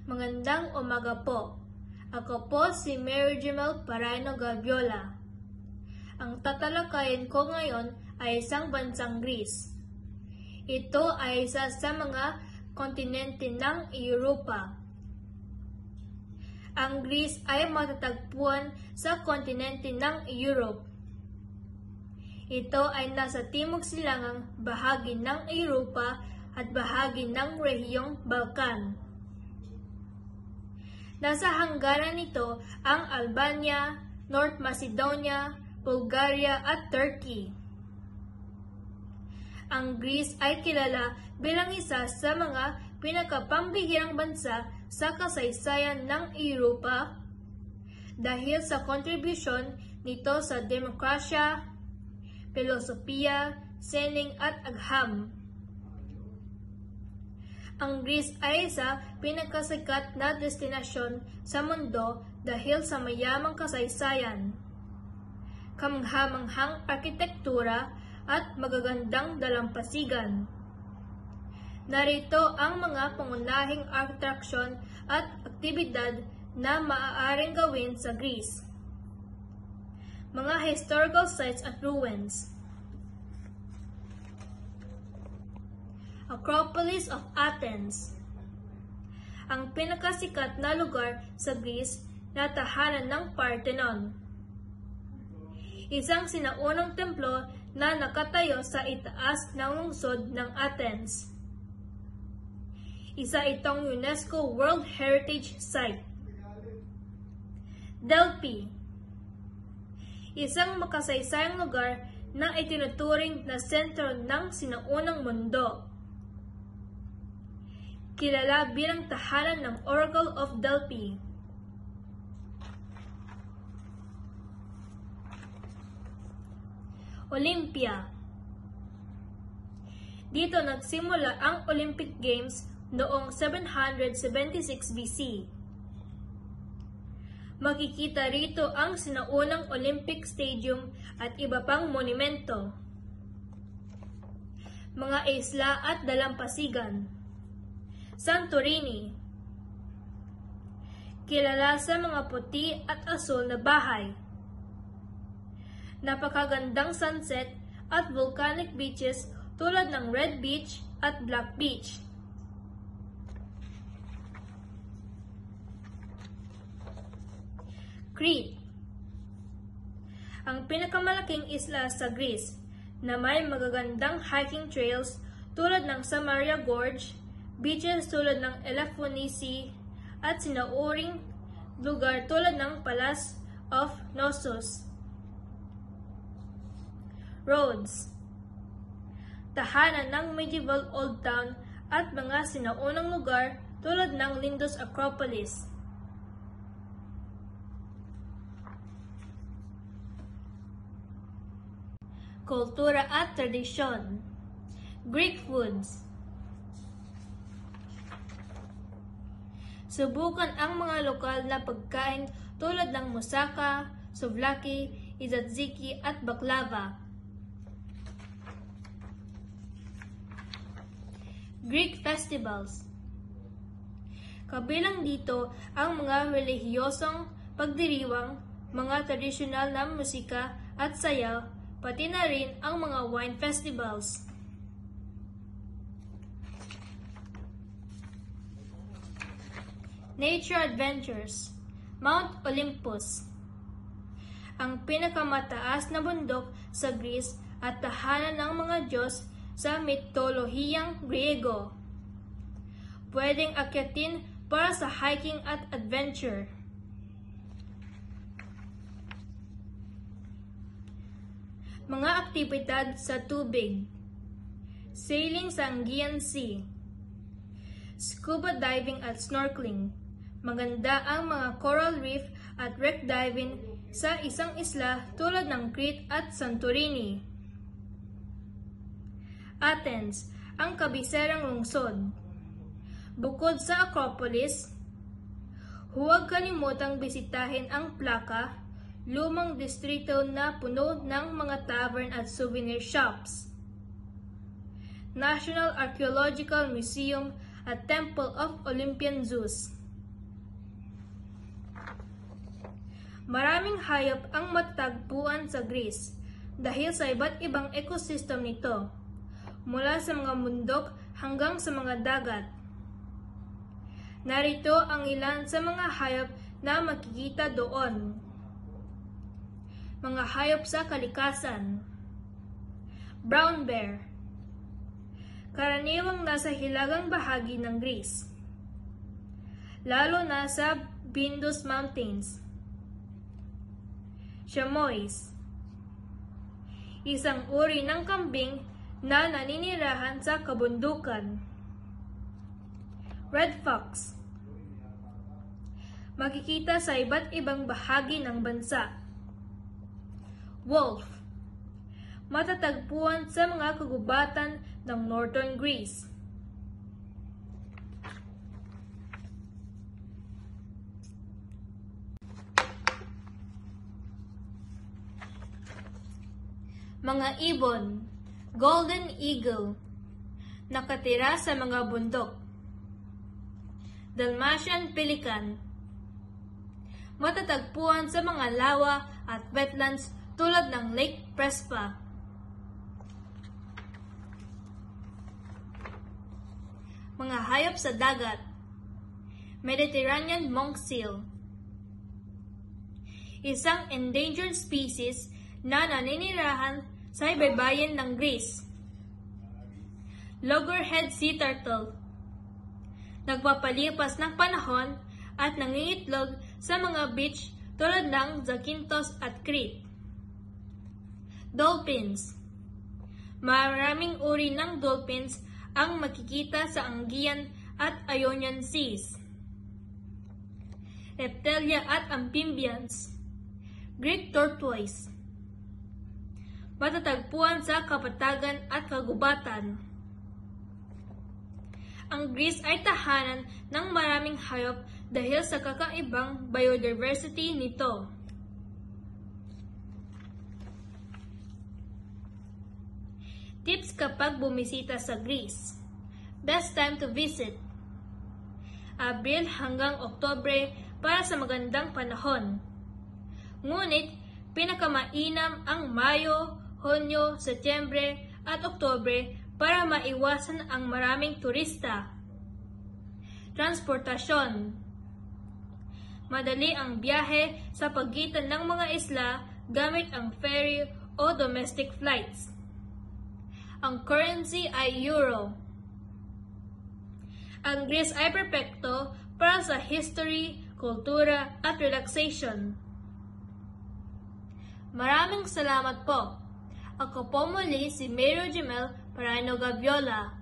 Magandang umaga po. Ako po si Mary Jemel Paraino Gaviola. Ang tatalakayin ko ngayon ay isang bansang Greece. Ito ay isa sa mga kontinente ng Europa. Ang Greece ay matatagpuan sa kontinente ng Europe. Ito ay nasa timog silangang bahagi ng Europa at bahagi ng rehiyong Balkan. Nasa hangganan nito ang Albania, North Macedonia, Bulgaria at Turkey. Ang Greece ay kilala bilang isa sa mga pinakapambihirang bansa sa kasaysayan ng Europa dahil sa kontribusyon nito sa demokrasya, filosofiya, sining at agham. Ang Greece ay isa pinakasikat na destinasyon sa mundo dahil sa mayamang kasaysayan, kamangha-manghang arkitektura at magagandang dalampasigan. Narito ang mga pangunahing atraksyon at aktibidad na maaaring gawin sa Greece. Mga historical sites at ruins. Acropolis of Athens. Ang pinakasikat na lugar sa Greece na tahanan ng Parthenon. Isang sinaunang templo na nakatayo sa itaas ng lungsod ng Athens. Isa itong UNESCO World Heritage Site. Delphi. Isang makasaysayang lugar na itinuturing na sentro ng sinaunang mundo. Kilala bilang tahanan ng Oracle of Delphi. Olympia. Dito nagsimula ang Olympic Games noong 776 BC. Makikita rito ang sinaunang Olympic Stadium at iba pang monumento, mga isla at dalampasigan. Santorini. Kilala sa mga puti at asul na bahay, napakagandang sunset at volcanic beaches tulad ng Red Beach at Black Beach. Crete. Ang pinakamalaking isla sa Greece na may magagandang hiking trails tulad ng Samaria Gorge, beaches tulad ng Elafonici at sinauring lugar tulad ng Palace of Knossos. Rhodes. Tahanan ng medieval Old Town at mga sinaunang lugar tulad ng Lindos Acropolis. Kultura at tradisyon. Greek foods. Subukan ang mga lokal na pagkain tulad ng moussaka, souvlaki, tzatziki at baklava. Greek festivals. Kabilang dito ang mga relihiyosong pagdiriwang, mga tradisyonal na musika at sayaw, pati na rin ang mga wine festivals. Nature adventures. Mount Olympus. Ang pinakamataas na bundok sa Greece at tahanan ng mga Diyos sa mitolohiyang Griego. Pwedeng akyatin para sa hiking at adventure. Mga aktibidad sa tubig. Sailing sa Aegean Sea. Scuba diving at snorkeling. Maganda ang mga coral reef at wreck diving sa isang isla tulad ng Crete at Santorini. Athens, ang kabiserang lungsod. Bukod sa Acropolis, huwag kalimutang bisitahin ang Plaka, lumang distrito na puno ng mga tavern at souvenir shops. National Archaeological Museum at Temple of Olympian Zeus. Maraming hayop ang matatagpuan sa Greece dahil sa iba't ibang ecosystem nito, mula sa mga bundok hanggang sa mga dagat. Narito ang ilan sa mga hayop na makikita doon. Mga hayop sa kalikasan. Brown bear. Karaniwang nasa hilagang bahagi ng Greece, lalo na sa Pindus Mountains. Chamois. Isang uri ng kambing na naninirahan sa kabundukan. Red fox. Makikita sa iba't ibang bahagi ng bansa. Wolf. Matatagpuan sa mga kagubatan ng Northern Greece. Mga ibon, golden eagle, nakatira sa mga bundok. Dalmatian pelican, matatagpuan sa mga lawa at wetlands tulad ng Lake Prespa. Mga hayop sa dagat, Mediterranean monk seal, isang endangered species na naninirahan sa ibaybayin ng Greece. Loggerhead sea turtle, nagpapalipas ng panahon at nangingitlog sa mga beach tulad ng Zakynthos at Crete. Dolphins, maraming uri ng dolphins ang makikita sa Aegean at Ionian Seas. Reptilia at amphibians, Greek tortoise, matatagpuan sa kapatagan at kagubatan. Ang Greece ay tahanan ng maraming hayop dahil sa kakaibang biodiversity nito. Tips kapag bumisita sa Greece. Best time to visit: Abril hanggang Oktubre para sa magandang panahon. Ngunit, pinakamainam ang Mayo, Hunyo, Setyembre at Oktubre para maiwasan ang maraming turista. Transportasyon: madali ang biyahe sa pagitan ng mga isla gamit ang ferry o domestic flights. Ang currency ay euro. Ang Greece ay perpekto para sa history, kultura at relaxation. Maraming salamat po. Ako po muli si Mario Jemel Parano Gaviola.